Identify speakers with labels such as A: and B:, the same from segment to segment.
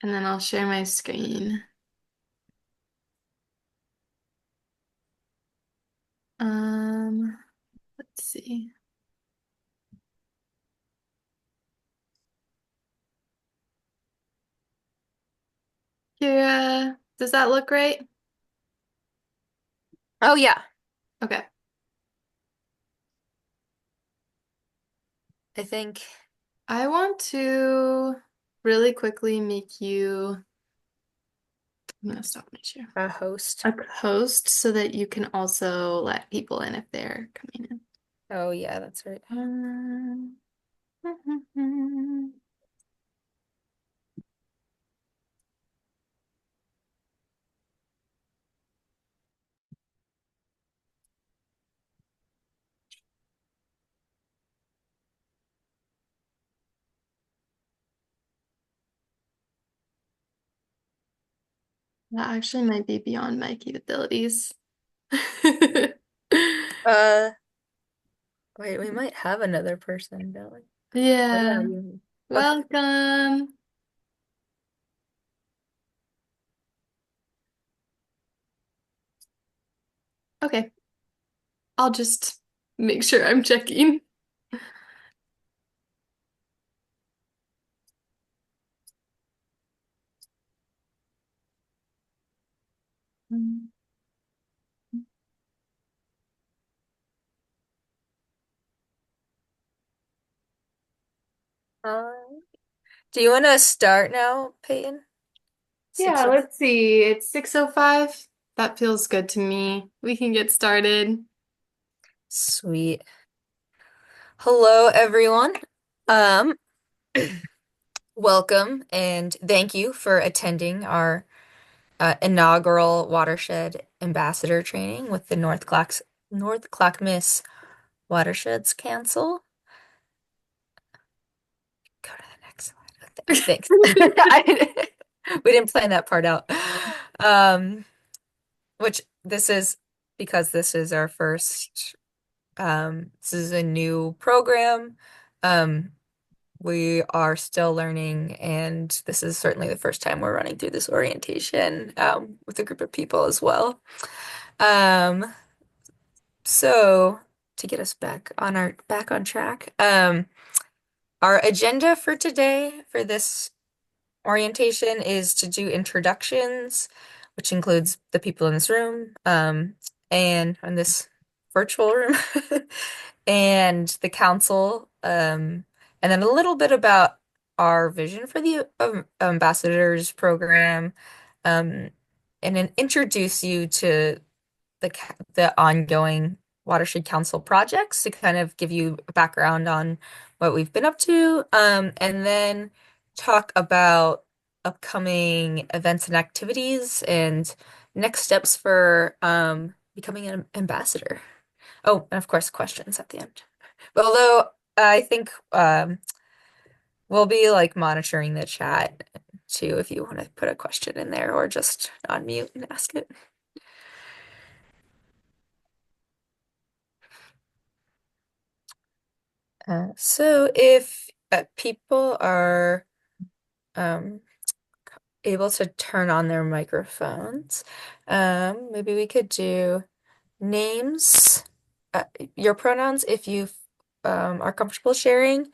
A: and then I'll share my screen. Um, let's see. Kira, does that look right?
B: Oh yeah,
A: Okay.
B: I think
A: I want to really quickly make you, I'm gonna stop my share.
B: a host.
A: A host so that you can also let people in if they're coming in.
B: Oh yeah, that's right.
A: Um, That actually might be beyond my capabilities.
B: Uh, Wait, we might have another person, don't we? Or
A: Yeah.
B: no, you. Okay.
A: Welcome. Okay. I'll just make sure I'm checking.
B: Uh, do you want to start now, Peyton?
A: Yeah,
B: 6:05.
A: let's see. It's 6:05. That feels good to me. We can get started.
B: Sweet. Hello, everyone. Um, Welcome and thank you for attending our inaugural Watershed Ambassador training with the North Clackamas Watersheds Council. Go to the next slide. Thanks. We didn't plan that part out. Um, which this is because this is our first, this is a new program. Um, we are still learning, and this is certainly the first time we're running through this orientation, with a group of people as well. Um, so to get us back on track, our agenda for today for this orientation is to do introductions, which includes the people in this room, and in this virtual room, and the council, and then a little bit about our vision for the ambassadors program, um, and then introduce you to the ongoing Watershed Council projects to kind of give you a background on what we've been up to, and then talk about upcoming events and activities and next steps for becoming an ambassador. Oh, and of course, questions at the end. But although I think we'll be like monitoring the chat too if you want to put a question in there or just unmute and ask it. So if people are um, able to turn on their microphones, maybe we could do names, uh, your pronouns if you are comfortable sharing,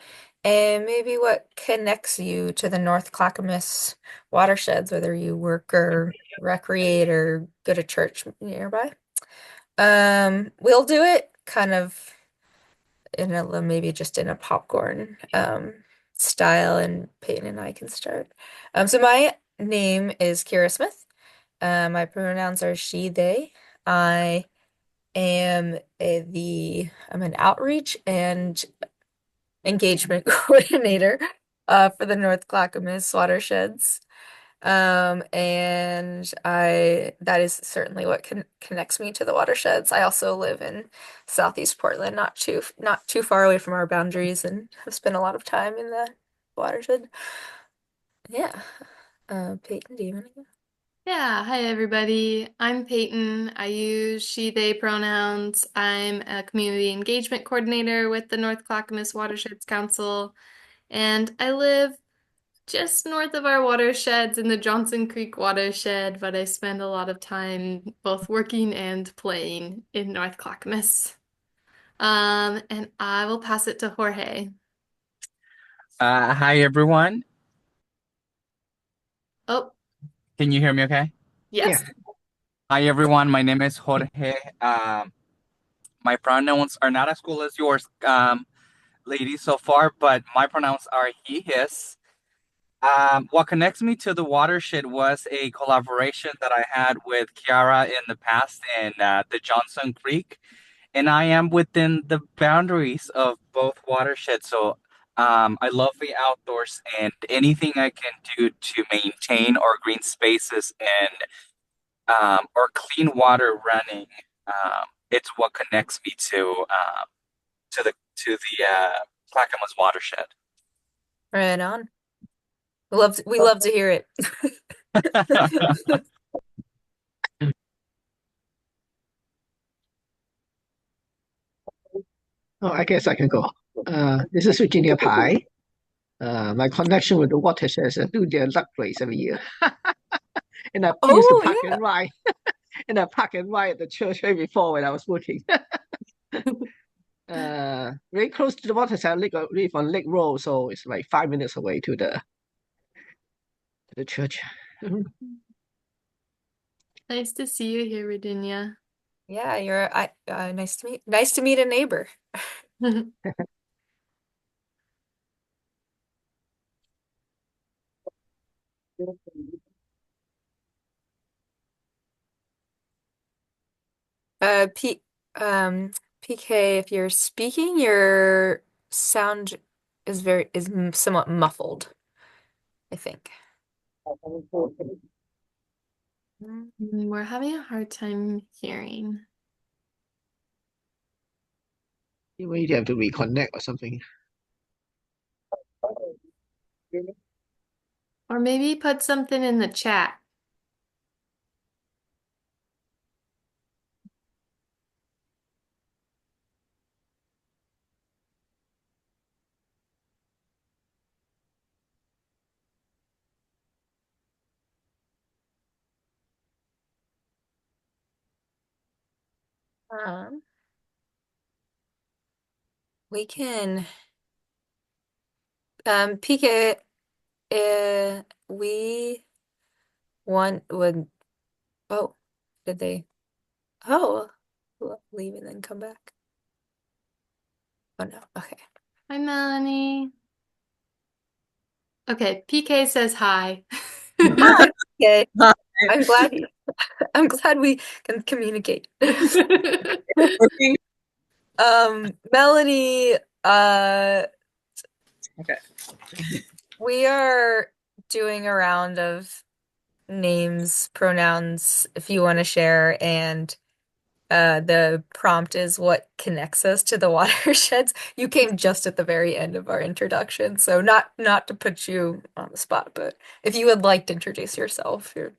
B: and maybe what connects you to the North Clackamas watersheds, whether you work or recreate or go to church nearby. We'll do it kind of in a maybe just in a popcorn style, and Peyton and I can start. So my name is Kira Smith. My pronouns are she, they. I am I'm an outreach and engagement coordinator for the North Clackamas watersheds. And I that is certainly what connects me to the watersheds. I also live in Southeast Portland, not too far away from our boundaries, and have spent a lot of time in the watershed. Yeah. Peyton, do you want to go?
A: Yeah, hi everybody. I'm Peyton. I use she, they pronouns. I'm a community engagement coordinator with the North Clackamas Watersheds Council, and I live just north of our watersheds in the Johnson Creek watershed, but I spend a lot of time both working and playing in North Clackamas. And I will pass it to Jorge.
C: Hi everyone.
A: Oh,
C: Can you hear me okay?
D: Yeah.
A: yes.
C: Hi everyone. My name is Jorge. My pronouns are not as cool as yours, ladies, so far, but my pronouns are he, his. What connects me to the watershed was a collaboration that I had with Kiara in the past in the Johnson Creek, and I am within the boundaries of both watersheds. So I love the outdoors and anything I can do to maintain our green spaces and or clean water running. It's what connects me to the Clackamas watershed.
B: Right on. We love to hear it.
D: Oh, I guess I can go. This is Virginia Pie. My connection with the watershed is I do their luck race every year. And I used to
B: Oh
D: park
B: yeah.
D: and ride. And I park and ride at the church right before when I was working. Very close to the watershed. I live on Lake Road, so it's like 5 minutes away to the church.
A: Nice to see you here, Virginia.
B: Yeah, nice to meet a neighbor. P PK, if you're speaking, your sound is somewhat muffled, I think. Mm.
A: We're having a hard time hearing.
D: You may have to reconnect or something.
A: Or maybe put something in the chat.
B: Um, we can PK, we want would oh, did they oh leave and then come back? Oh no, okay.
A: Hi, Melanie. Okay, PK says hi.
B: Hi, PK.
E: Hi.
B: I'm glad we can communicate.
E: Working?
B: Melanie,
E: Okay.
B: we are doing a round of names, pronouns, if you want to share, and the prompt is what connects us to the watersheds. You came just at the very end of our introduction, so not to put you on the spot, but if you would like to introduce yourself, you're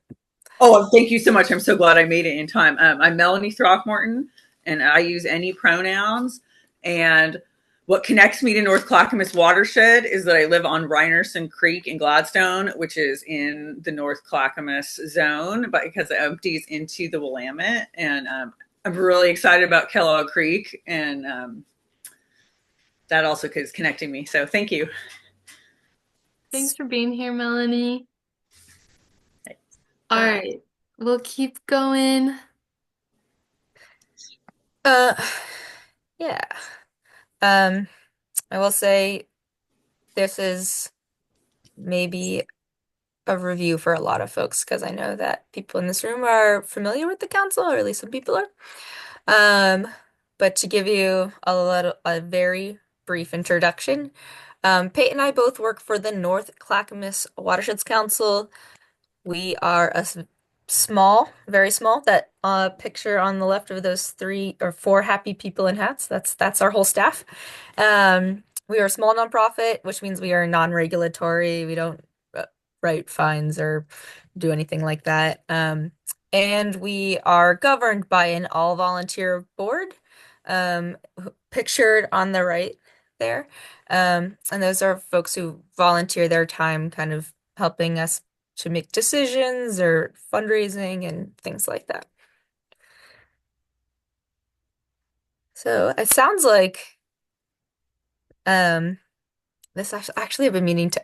E: Oh, thank you so much. I'm so glad I made it in time. I'm Melanie Throckmorton, and I use any pronouns. And what connects me to North Clackamas Watershed is that I live on Reinerson Creek in Gladstone, which is in the North Clackamas zone, but because it empties into the Willamette. And I'm really excited about Kellogg Creek, and that also is connecting me. So thank you.
A: Thanks for being here, Melanie. All
B: uh,
A: right, we'll keep going.
B: uh yeah. Um, I will say this is maybe a review for a lot of folks because I know that people in this room are familiar with the council, or at least some people are. Um, but to give you a very brief introduction, Peyton and I both work for the North Clackamas Watersheds Council. We are small, very small. That picture on the left of those three or four happy people in hats, that's our whole staff. We are a small nonprofit, which means we are non-regulatory. We don't write fines or do anything like that. And we are governed by an all-volunteer board, pictured on the right there. And those are folks who volunteer their time kind of helping us to make decisions or fundraising and things like that. So it sounds like this actually I've been meaning to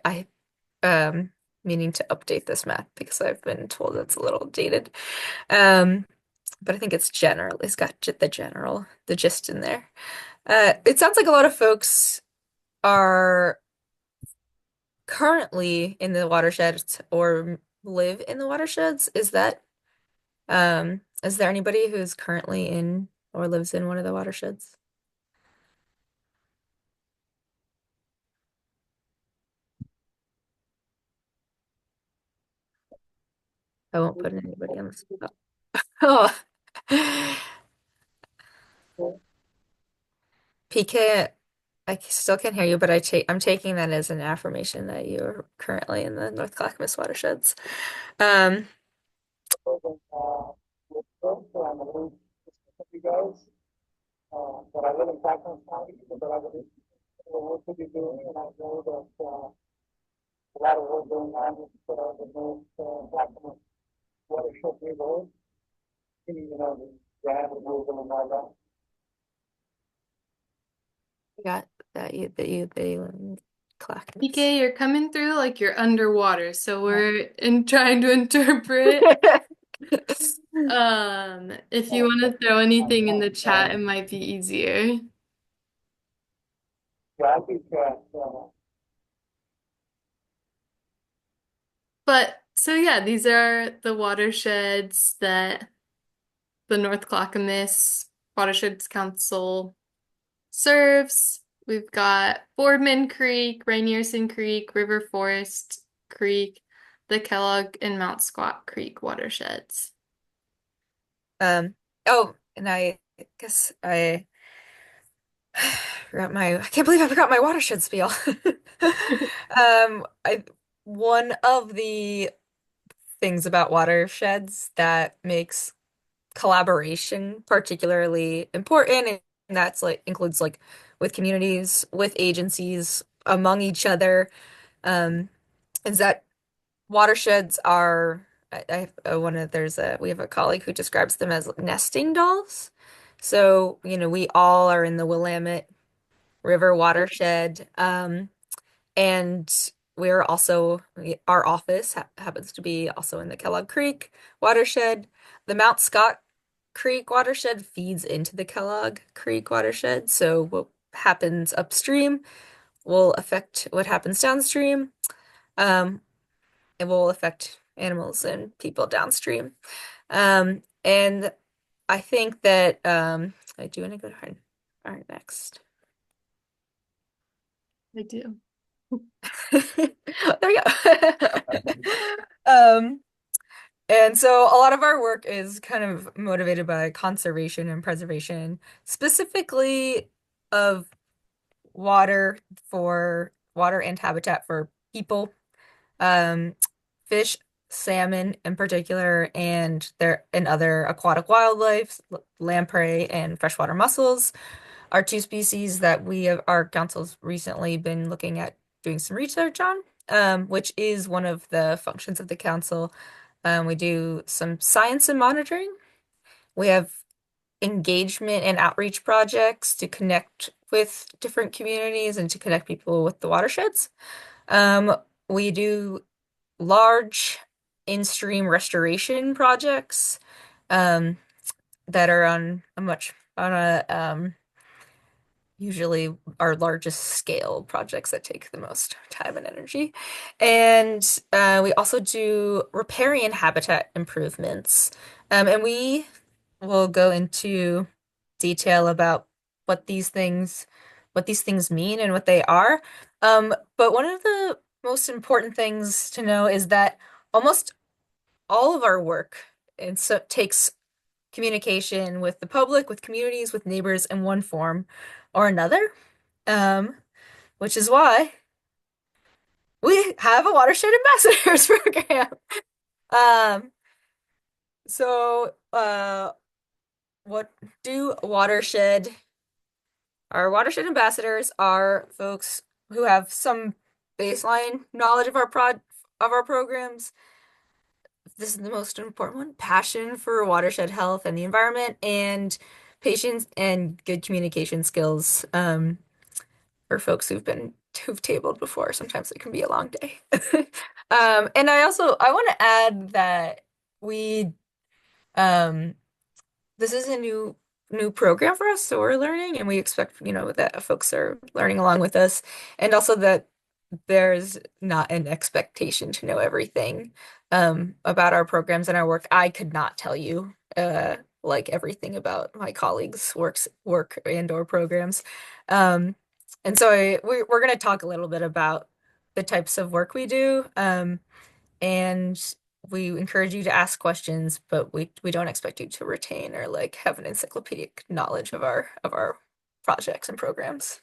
B: update this map because I've been told it's a little dated. Um, but I think it's got the gist in there. It sounds like a lot of folks are currently in the watersheds or live in the watersheds. Is there anybody who's currently in or lives in one of the watersheds? I won't put anybody on the spot. Oh, PK, I still can't hear you, but I'm taking that as an affirmation that you're currently in the North Clackamas watersheds. Um,
D: But I live in Clackamas County, but I live in the work that you're doing, and I know that a lot of work going on with the North Clackamas Watershed neighborhood. You know, the dam and moving and all that.
B: I got they live in Clackamas.
A: PK, you're coming through like you're underwater, so we're in trying to interpret. If you want to throw anything in the chat, it might be easier.
D: Yeah, I think
A: But so yeah, these are the watersheds that the North Clackamas Watersheds Council serves. We've got Boardman Creek, Rainierson Creek, River Forest Creek, the Kellogg and Mount Squat Creek watersheds.
B: Oh, and I guess I can't believe I forgot my watershed spiel. I one of the things about watersheds that makes collaboration particularly important, and that's like includes like with communities, with agencies, among each other, um, is that watersheds are one of there's a we have a colleague who describes them as nesting dolls. So, we all are in the Willamette River watershed. And our office happens to be also in the Kellogg Creek watershed. The Mount Scott Creek watershed feeds into the Kellogg Creek watershed. So what happens upstream will affect what happens downstream. Um, it will affect animals and people downstream. And I think that I do want to go to our next.
A: I do.
B: There we go. Um, and so a lot of our work is kind of motivated by conservation and preservation, specifically of water and habitat for people, um, fish, salmon in particular, and other aquatic wildlife, lamprey and freshwater mussels are two species that our council's recently been looking at doing some research on, which is one of the functions of the council. We do some science and monitoring. We have engagement and outreach projects to connect with different communities and to connect people with the watersheds. We do large in-stream restoration projects that are on a usually our largest scale projects that take the most time and energy. And we also do riparian habitat improvements. And we will go into detail about what these things what these things mean and what they are. But one of the most important things to know is that almost all of our work takes communication with the public, with communities, with neighbors in one form or another. Um, which is why we have a watershed ambassadors program. Um, so what do watershed Our watershed ambassadors are folks who have some baseline knowledge of our programs. This is the most important one, passion for watershed health and the environment, and patience and good communication skills. For folks who've tabled before. Sometimes it can be a long day. And I want to add that we um this is a new program for us, so we're learning, and we expect, that folks are learning along with us, and also that there's not an expectation to know everything about our programs and our work. I could not tell you like everything about my colleagues' work and or programs. Um, and so we're going to talk a little bit about the types of work we do. And we encourage you to ask questions, but we don't expect you to retain or like have an encyclopedic knowledge of our projects and programs.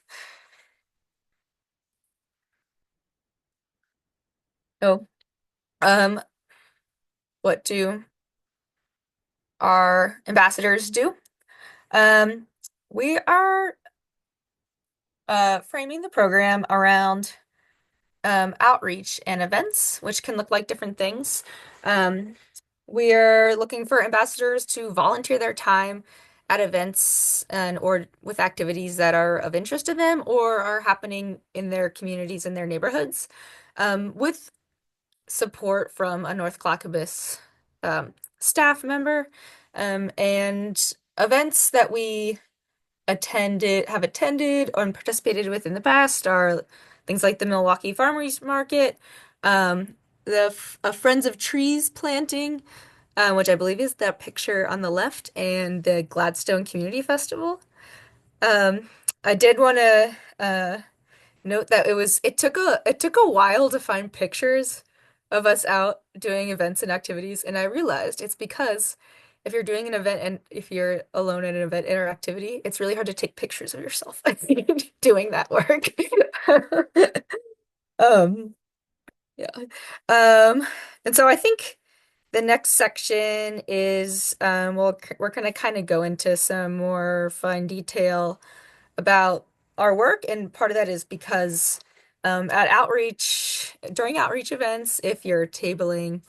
B: Oh, um, what do our ambassadors do? Um, we are framing the program around outreach and events, which can look like different things. Um, we are looking for ambassadors to volunteer their time at events and or with activities that are of interest to them or are happening in their communities and their neighborhoods, with support from a North Clackamas staff member, and events that we have attended or participated with in the past are things like the Milwaukee Farmers Market, the Friends of Trees planting, which I believe is that picture on the left, and the Gladstone Community Festival. Um, I did want to note that it took a while to find pictures of us out doing events and activities, and I realized it's because if you're doing an event and if you're alone at an event or activity, it's really hard to take pictures of yourself doing that work. Um, yeah. Um, and so I think the next section is we're gonna kind of go into some more fine detail about our work, and part of that is because during outreach events, if you're tabling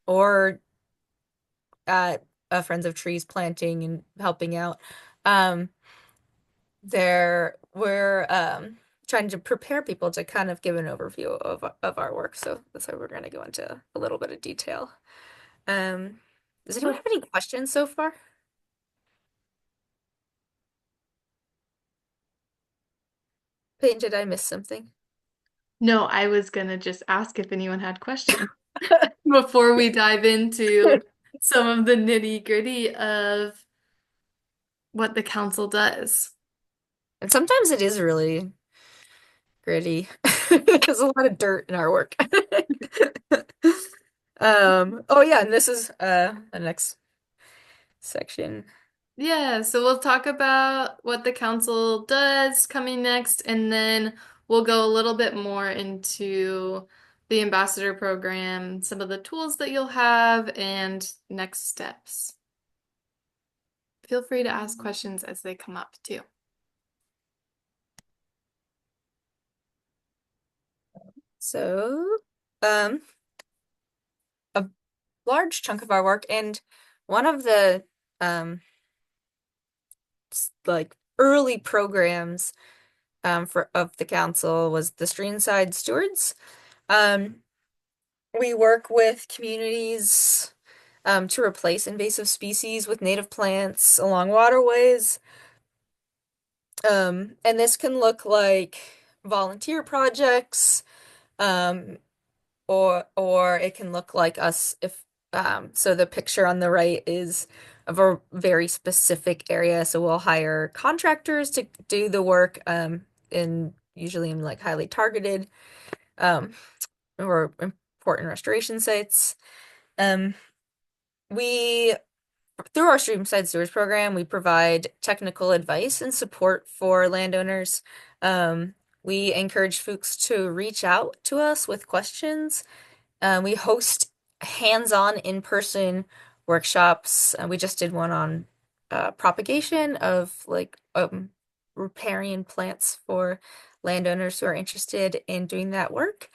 B: or at Friends of Trees planting and helping out, um, we're trying to prepare people to kind of give an overview of our work. So that's why we're going to go into a little bit of detail. Um, does anyone have any questions so far? Peyton, did I miss something?
A: No, I was gonna just ask if anyone had questions before we dive into some of the nitty-gritty of what the council does.
B: And sometimes it is really gritty. There's a lot of dirt in our work. Oh yeah, and this is the next section.
A: Yeah, so we'll talk about what the council does coming next, and then we'll go a little bit more into the ambassador program, some of the tools that you'll have, and next steps. Feel free to ask questions as they come up too.
B: So, a large chunk of our work, and one of the um like early programs for of the council was the Streamside Stewards. Um, we work with communities to replace invasive species with native plants along waterways. And this can look like volunteer projects, um, or it can look like us if so the picture on the right is of a very specific area. So we'll hire contractors to do the work, usually in like highly targeted um or important restoration sites. Um, we Through our Streamside Sewers program, we provide technical advice and support for landowners. Um, we encourage folks to reach out to us with questions. We host hands-on in-person workshops. We just did one on propagation of like riparian plants for landowners who are interested in doing that work.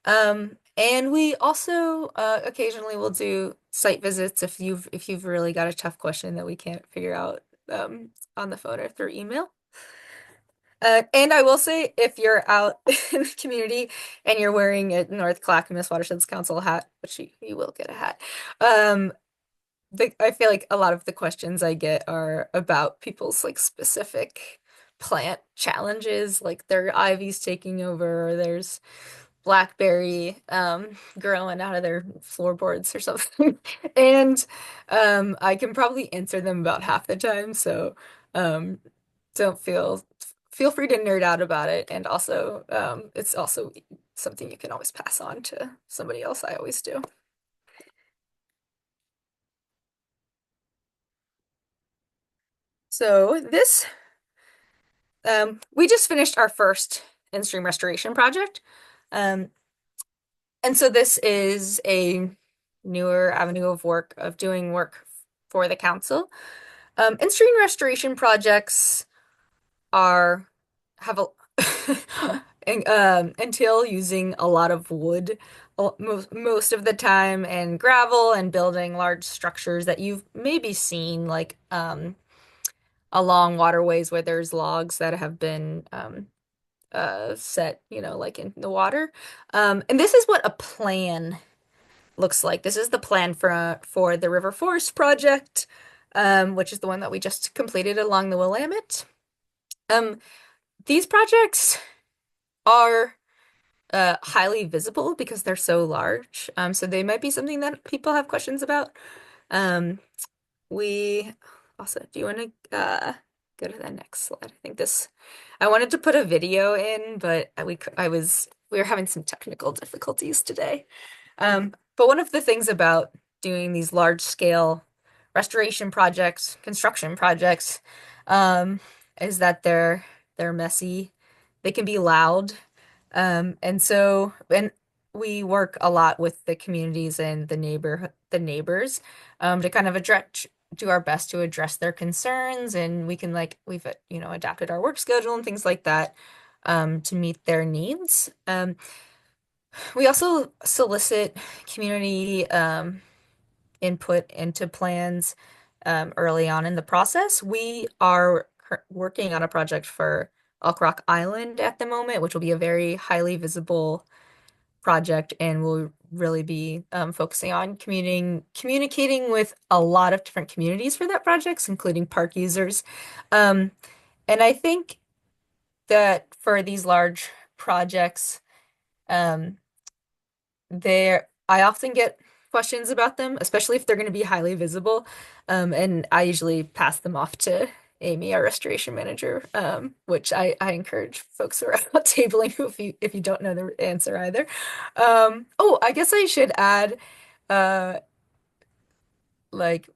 B: And we also occasionally will do site visits if you've really got a tough question that we can't figure out on the phone or through email. And I will say, if you're out in the community and you're wearing a North Clackamas Watersheds Council hat, which you will get a hat, I feel like a lot of the questions I get are about people's like specific plant challenges, like their ivy's taking over, or there's blackberry growing out of their floorboards or something. And I can probably answer them about half the time, so um don't feel free to nerd out about it. And also it's also something you can always pass on to somebody else. I always do. So this we just finished our first in-stream restoration project. Um, and so this is a newer avenue of work of doing work for the council. In-stream restoration projects are have a entail using a lot of wood most of the time, and gravel, and building large structures that you've maybe seen like along waterways where there's logs that have been set, like in the water. And this is what a plan looks like. This is the plan for the River Forest project, which is the one that we just completed along the Willamette. These projects are highly visible because they're so large. So they might be something that people have questions about. Um, we also, do you want to go to the next slide? I think I wanted to put a video in, but we were having some technical difficulties today. But one of the things about doing these large scale restoration projects, construction projects, is that they're messy. They can be loud. And we work a lot with the communities and the neighbors, to kind of do our best to address their concerns. And we've adapted our work schedule and things like that, to meet their needs. We also solicit community input into plans early on in the process. We are working on a project for Elk Rock Island at the moment, which will be a very highly visible project, and we'll really be focusing on communicating with a lot of different communities for that project, including park users. Um, and I think that for these large projects, um, I often get questions about them, especially if they're going to be highly visible. And I usually pass them off to Amy, our restoration manager, which I encourage folks who are out tabling if you don't know the answer either. Oh, I guess I should add uh like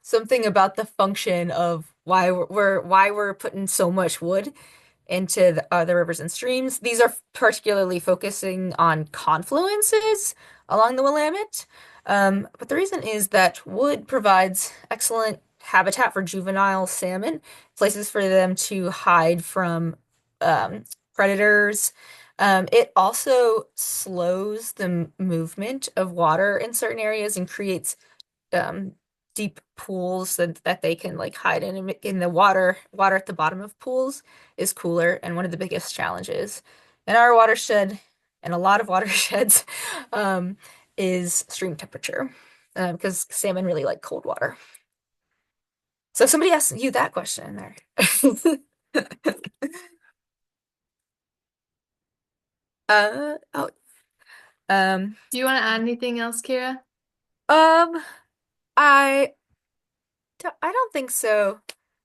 B: something about the function of why we're putting so much wood into the rivers and streams. These are particularly focusing on confluences along the Willamette. But the reason is that wood provides excellent habitat for juvenile salmon, places for them to hide from predators. It also slows the movement of water in certain areas and creates um, deep pools that they can like hide in the water. Water at the bottom of pools is cooler, and one of the biggest challenges in our watershed and a lot of watersheds is stream temperature, because salmon really like cold water. So somebody asked you that question there. Oh,
A: Do you want to add anything else, Kira?
B: um, I I don't think so.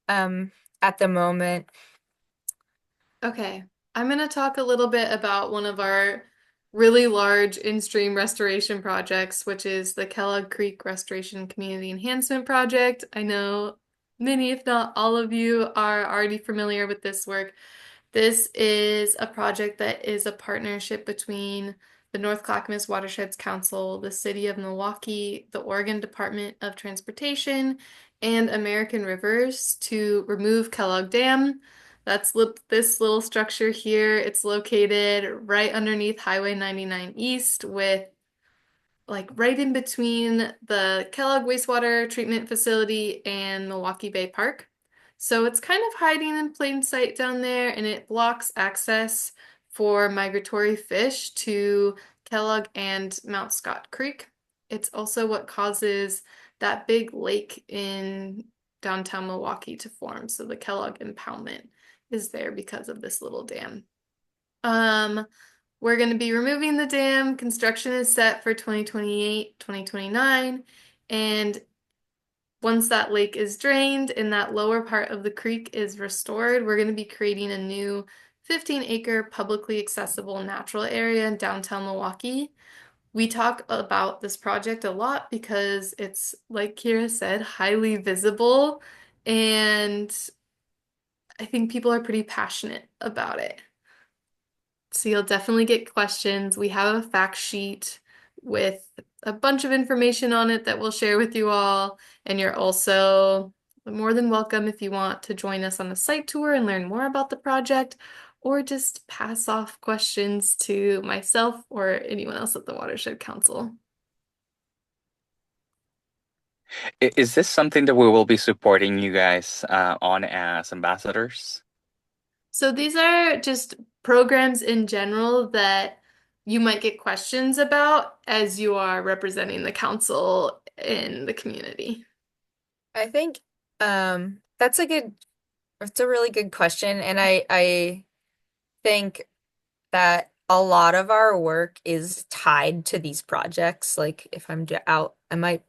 B: At the moment.
A: Okay, I'm going to talk a little bit about one of our really large in-stream restoration projects, which is the Kellogg Creek Restoration Community Enhancement Project. I know many, if not all of you, are already familiar with this work. This is a project that is a partnership between the North Clackamas Watersheds Council, the City of Milwaukee, the Oregon Department of Transportation, and American Rivers to remove Kellogg Dam. This little structure here. It's located right underneath Highway 99 East with like right in between the Kellogg Wastewater Treatment Facility and Milwaukee Bay Park. So it's kind of hiding in plain sight down there, and it blocks access for migratory fish to Kellogg and Mount Scott Creek. It's also what causes that big lake in downtown Milwaukee to form. So the Kellogg impoundment is there because of this little dam. Um, we're going to be removing the dam. Construction is set for 2028, 2029. And once that lake is drained and that lower part of the creek is restored, we're going to be creating a new 15-acre publicly accessible natural area in downtown Milwaukee. We talk about this project a lot because it's, like Kira said, highly visible, and I think people are pretty passionate about it. So you'll definitely get questions. We have a fact sheet with a bunch of information on it that we'll share with you all. And you're also more than welcome if you want to join us on a site tour and learn more about the project, or just pass off questions to myself or anyone else at the Watershed Council.
C: Is this something that we will be supporting you guys on as ambassadors?
A: So these are just programs in general that you might get questions about as you are representing the council in the community.
B: I think that's it's a really good question, and I think that a lot of our work is tied to these projects. Like if out, I'm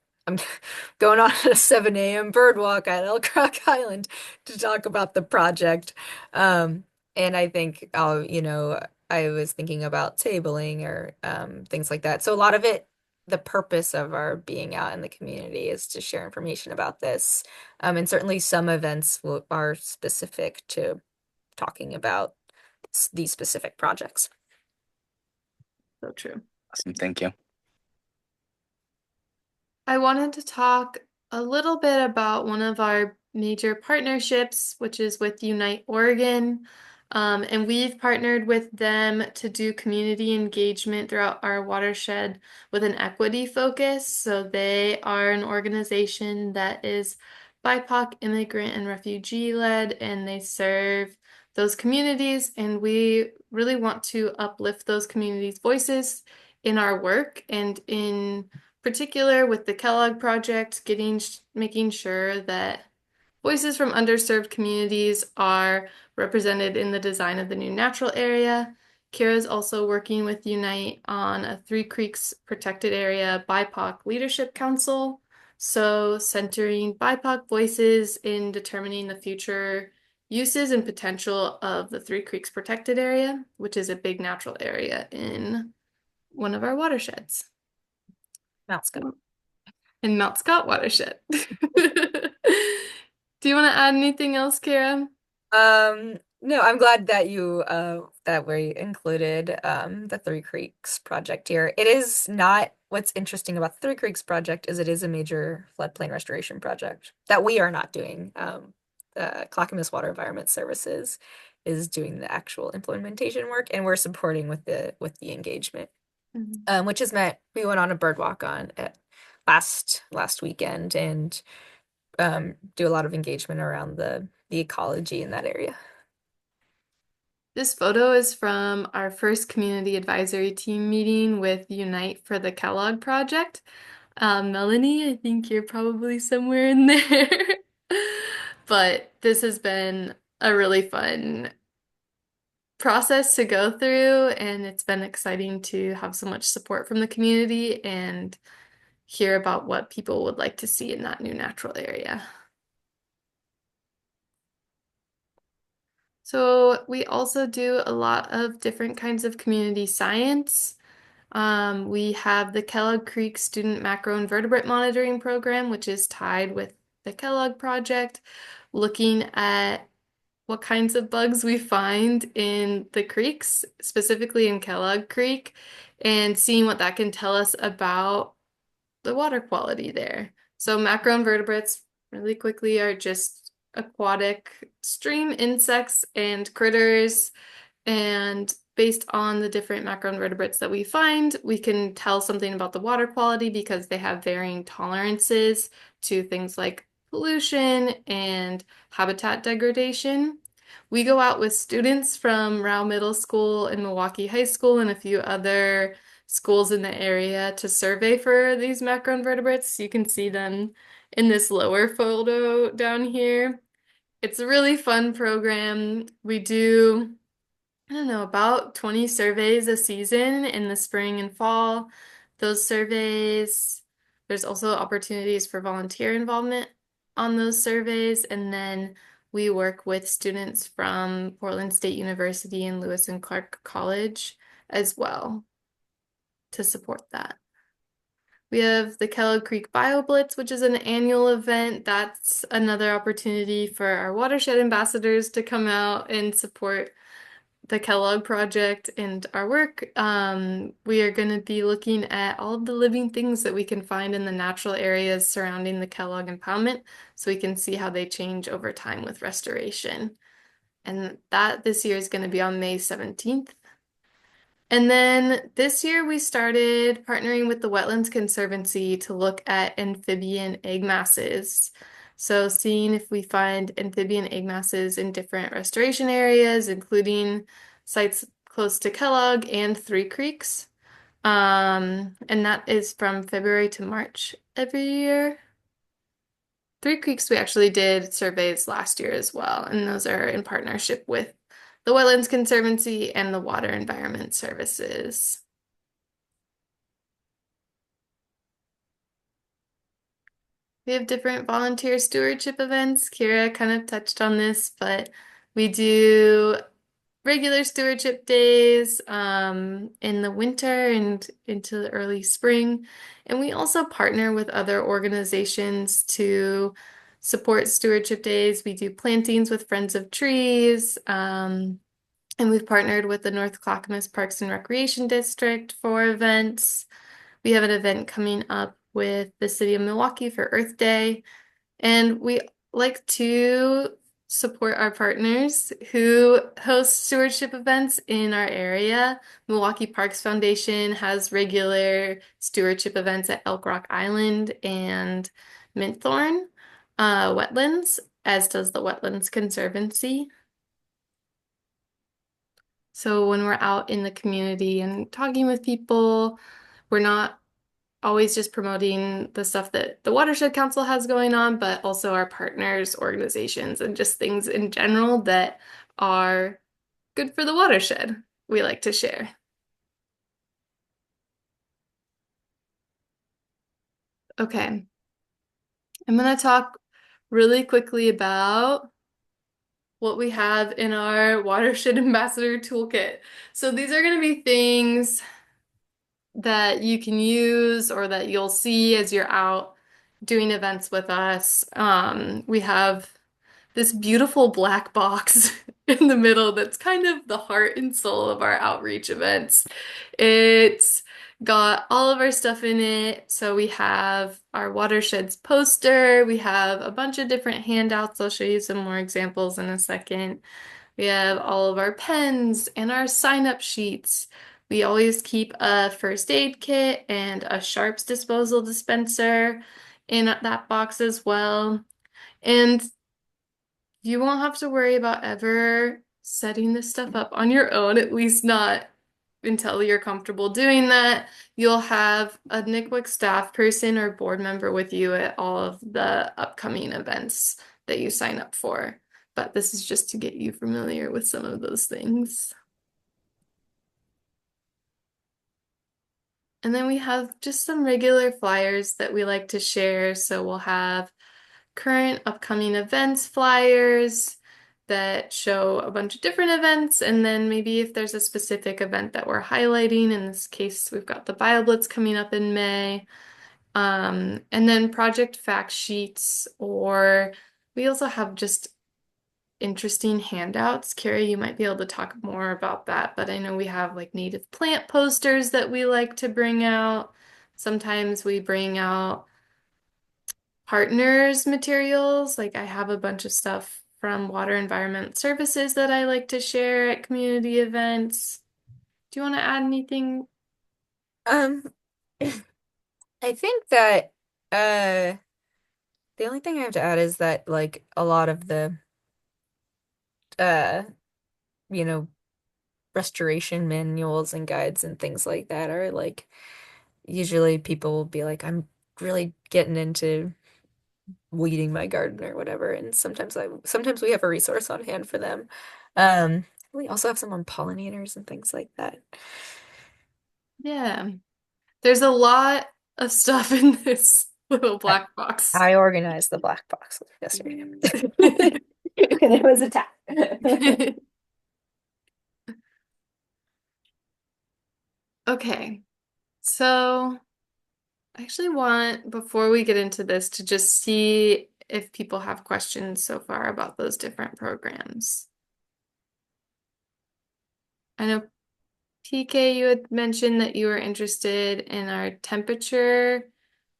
B: going on a 7 a.m. bird walk at Elk Rock Island to talk about the project. And I think I was thinking about tabling or things like that. So a lot of it, the purpose of our being out in the community is to share information about this. And certainly some events are specific to talking about these specific projects.
A: So true.
C: Awesome, thank you.
A: I wanted to talk a little bit about one of our major partnerships, which is with Unite Oregon. And we've partnered with them to do community engagement throughout our watershed with an equity focus. So they are an organization that is BIPOC, immigrant, and refugee led, and they serve those communities. And we really want to uplift those communities' voices in our work, and in particular with the Kellogg project, making sure that voices from underserved communities are represented in the design of the new natural area. Kira is also working with Unite on a Three Creeks Protected Area BIPOC Leadership Council. So centering BIPOC voices in determining the future uses and potential of the Three Creeks Protected Area, which is a big natural area in one of our watersheds.
B: Mount Scott.
A: In Mount Scott watershed. Do you want to add anything else, Kara?
B: No, I'm glad that you that we included the Three Creeks project here. It is not what's interesting about the Three Creeks project is it is a major floodplain restoration project that we are not doing. The Clackamas Water Environment Services is doing the actual implementation work, and we're supporting with the engagement. Which has meant we went on a bird walk on last weekend and do a lot of engagement around the ecology in that area.
A: This photo is from our first community advisory team meeting with Unite for the Kellogg project. Melanie, I think you're probably somewhere in there. But this has been a really fun process to go through, and it's been exciting to have so much support from the community and hear about what people would like to see in that new natural area. So we also do a lot of different kinds of community science. We have the Kellogg Creek Student Macroinvertebrate Monitoring Program, which is tied with the Kellogg Project, looking at what kinds of bugs we find in the creeks, specifically in Kellogg Creek, and seeing what that can tell us about the water quality there. So macroinvertebrates, really quickly, are just aquatic stream insects and critters. And based on the different macroinvertebrates that we find, we can tell something about the water quality because they have varying tolerances to things like pollution and habitat degradation. We go out with students from Rao Middle School and Milwaukee High School and a few other schools in the area to survey for these macroinvertebrates. You can see them in this lower photo down here. It's a really fun program. We do, I don't know, about 20 surveys a season in the spring and fall. Those surveys, there's also opportunities for volunteer involvement on those surveys. And then we work with students from Portland State University and Lewis and Clark College as well to support that. We have the Kellogg Creek BioBlitz, which is an annual event. That's another opportunity for our watershed ambassadors to come out and support the Kellogg project and our work. We are going to be looking at all of the living things that we can find in the natural areas surrounding the Kellogg impoundment so we can see how they change over time with restoration. And that this year is going to be on May 17th. And then this year we started partnering with the Wetlands Conservancy to look at amphibian egg masses. So seeing if we find amphibian egg masses in different restoration areas, including sites close to Kellogg and Three Creeks. And that is from February to March every year. Three Creeks, we actually did surveys last year as well, and those are in partnership with the Wetlands Conservancy and the Water Environment Services. We have different volunteer stewardship events. Kira kind of touched on this, but we do regular stewardship days in the winter and into the early spring. And we also partner with other organizations to support stewardship days. We do plantings with Friends of Trees, and we've partnered with the North Clackamas Parks and Recreation District for events. We have an event coming up with the City of Milwaukee for Earth Day. And we like to support our partners who host stewardship events in our area. Milwaukee Parks Foundation has regular stewardship events at Elk Rock Island and Minthorn wetlands, as does the Wetlands Conservancy. So when we're out in the community and talking with people, we're not always just promoting the stuff that the Watershed Council has going on, but also our partners, organizations, and just things in general that are good for the watershed. We like to share. Okay, I'm going to talk really quickly about what we have in our Watershed Ambassador Toolkit. So these are going to be things that you can use or that you'll see as you're out doing events with us. We have this beautiful black box in the middle that's kind of the heart and soul of our outreach events. It's got all of our stuff in it. So we have our Watersheds poster. We have a bunch of different handouts. I'll show you some more examples in a second. We have all of our pens and our sign-up sheets. We always keep a first aid kit and a sharps disposal dispenser in that box as well. And you won't have to worry about ever setting this stuff up on your own, at least not until you're comfortable doing that. You'll have a NICWIC staff person or board member with you at all of the upcoming events that you sign up for. But this is just to get you familiar with some of those things. And then we have just some regular flyers that we like to share. So we'll have current upcoming events flyers that show a bunch of different events. And then maybe if there's a specific event that we're highlighting, in this case, we've got the BioBlitz coming up in May. And then project fact sheets, or we also have just interesting handouts. Carrie, you might be able to talk more about that, but I know we have like native plant posters that we like to bring out. Sometimes we bring out partners materials. Like I have a bunch of stuff from Water Environment Services that I like to share at community events. Do you want to add anything?
B: Um, I think that uh the only thing I have to add is that like a lot of the uh you know restoration manuals and guides and things like that are like usually people will be like, I'm really getting into weeding my garden or whatever, and sometimes we have a resource on hand for them. We also have some on pollinators and things like that.
A: Yeah. There's a lot of stuff in this little
B: I,
A: black box.
B: I organized the black box yesterday. And it was a tap.
A: Okay. So I actually want, before we get into this, to just see if people have questions so far about those different programs. I know PK, you had mentioned that you were interested in our temperature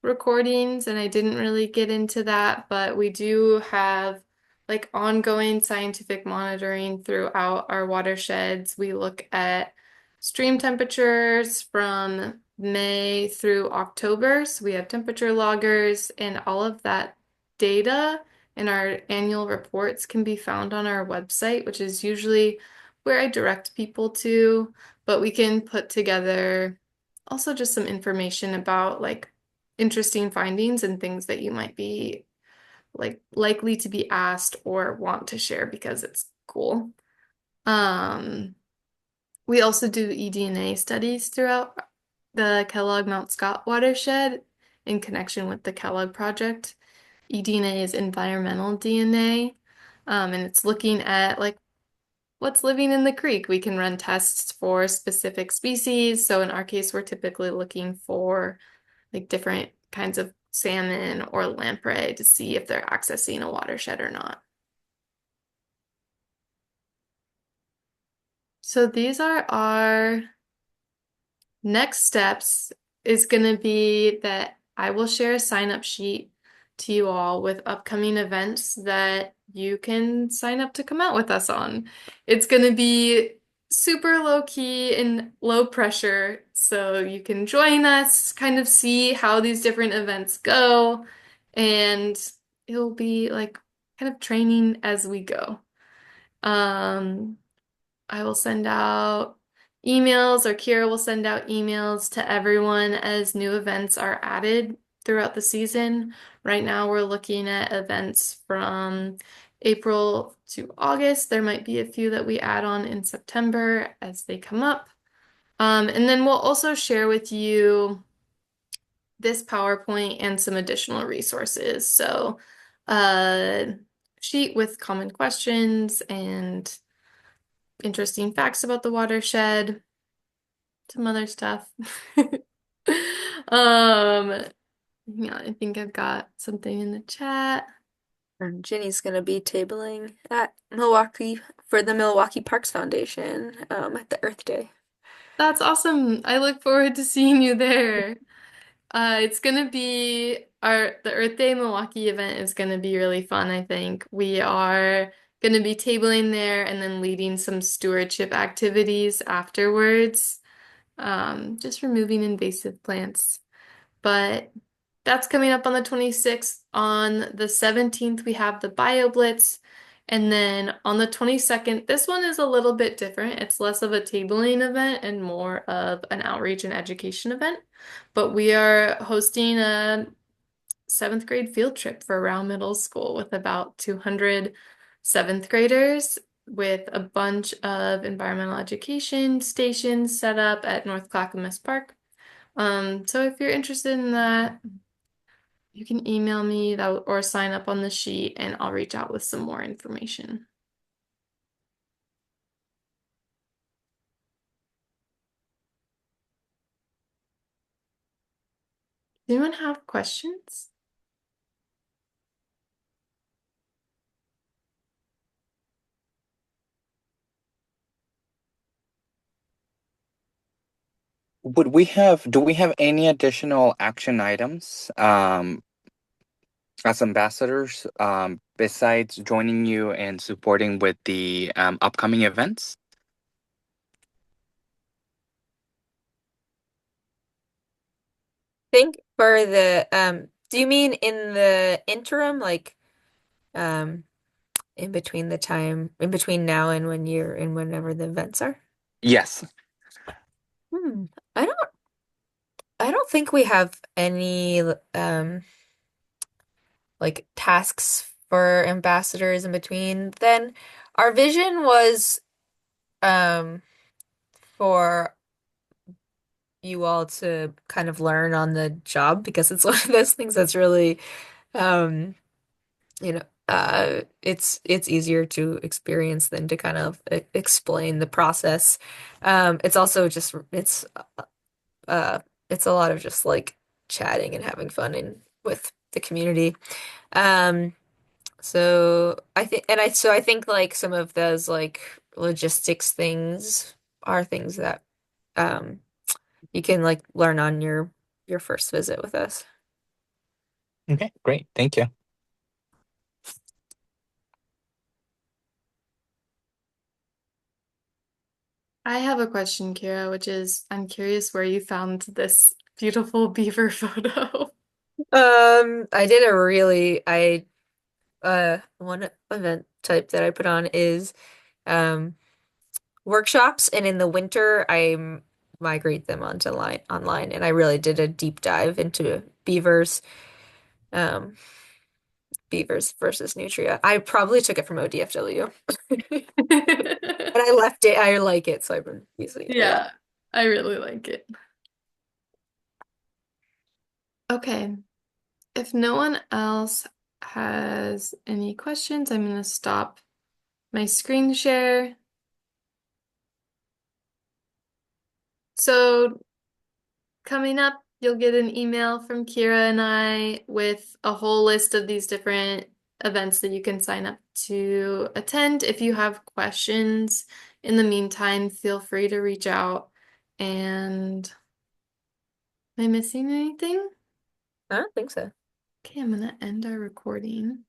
A: recordings, and I didn't really get into that, but we do have like ongoing scientific monitoring throughout our watersheds. We look at stream temperatures from May through October. So we have temperature loggers, and all of that data in our annual reports can be found on our website, which is usually where I direct people to, but we can put together also just some information about like interesting findings and things that you might be like likely to be asked or want to share because it's cool. Um, we also do eDNA studies throughout the Kellogg Mount Scott watershed in connection with the Kellogg project. eDNA is environmental DNA, and it's looking at like what's living in the creek. We can run tests for specific species. So in our case, we're typically looking for like different kinds of salmon or lamprey to see if they're accessing a watershed or not. So these are our next steps is going to be that I will share a sign up sheet to you all with upcoming events that you can sign up to come out with us on. It's going to be super low key and low pressure, so you can join us, kind of see how these different events go, and it'll be like kind of training as we go. Um, I will send out emails, or Kira will send out emails to everyone as new events are added throughout the season. Right now, we're looking at events from April to August. There might be a few that we add on in September as they come up. And then we'll also share with you this PowerPoint and some additional resources. So, a sheet with common questions and interesting facts about the watershed, some other stuff. Yeah, I think I've got something in the chat.
B: And Ginny's gonna be tabling at Milwaukee for the Milwaukee Parks Foundation at the Earth Day.
A: That's awesome. I look forward to seeing you there. It's gonna be the Earth Day Milwaukee event is gonna be really fun, I think. We are gonna be tabling there and then leading some stewardship activities afterwards. Just removing invasive plants. But that's coming up on the 26th. On the 17th, we have the Bio Blitz. And then on the 22nd, this one is a little bit different. It's less of a tabling event and more of an outreach and education event. But we are hosting a seventh grade field trip for Rao Middle School with about 200 seventh graders with a bunch of environmental education stations set up at North Clackamas Park. So if you're interested in that, you can email me that, or sign up on the sheet and I'll reach out with some more information. Does anyone have questions?
C: Do we have any additional action items? as ambassadors, besides joining you and supporting with the upcoming events?
B: Think for the do you mean in the interim, like um in between the time in between now and when you're and whenever the events are?
C: Yes.
B: Hmm. I don't I don't think we have any like tasks for ambassadors in between. Then our vision was um for you all to kind of learn on the job because it's one of those things that's really um it's easier to experience than to kind of explain the process. It's also just uh it's a lot of just like chatting and having fun and with the community. Um so I think like some of those like logistics things are things that um you can like learn on your first visit with us.
C: Okay, great. Thank you.
A: I have a question, Kira, which is I'm curious where you found this beautiful beaver photo.
B: I did a really I one event type that I put on is um workshops, and in the winter migrate them onto line online, and I really did a deep dive into um beavers versus nutria. I probably took it from ODFW. But I left it. I like it, so I've been using it. Yeah.
A: Yeah, I really like it. Okay, if no one else has any questions, I'm going to stop my screen share. So, coming up, you'll get an email from Kira and I with a whole list of these different events that you can sign up to attend. If you have questions in the meantime, feel free to reach out. And am I missing anything?
B: I don't think so.
A: Okay, I'm gonna end our recording.